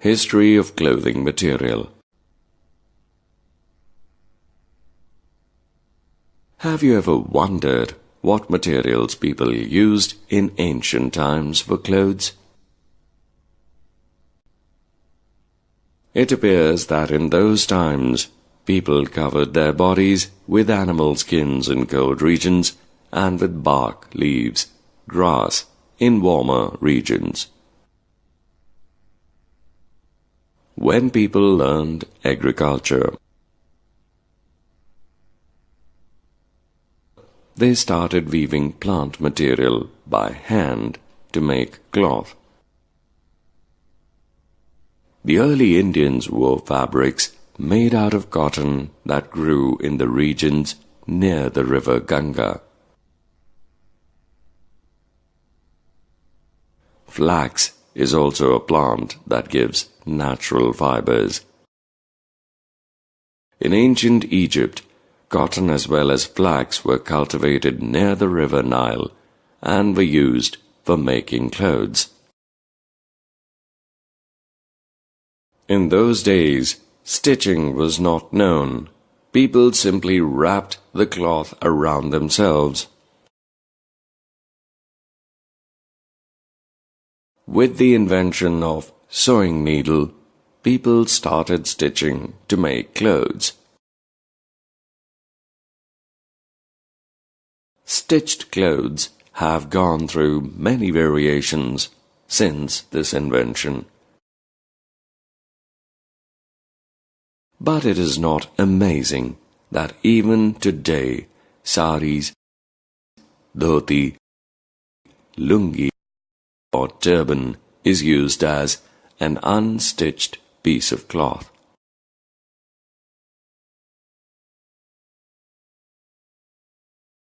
History of clothing material. Have you ever wondered what materials people used in ancient times for clothes? It appears that in those times, people covered their bodies with animal skins in cold regions and with bark, leaves, grass in warmer regions. When people learned agriculture, they started weaving plant material by hand to make cloth. The early Indians wore fabrics made out of cotton that grew in the regions near the river Ganga. Flax is also a plant that gives natural fibers. In ancient Egypt, cotton as well as flax were cultivated near the river Nile and were used for making clothes. In those days, stitching was not known. People simply wrapped the cloth around themselves. With the invention of sewing needle, people started stitching to make clothes. Stitched clothes have gone through many variations since this invention. But it is not amazing that even today, saris, dhoti, lungi, or turban is used as an unstitched piece of cloth.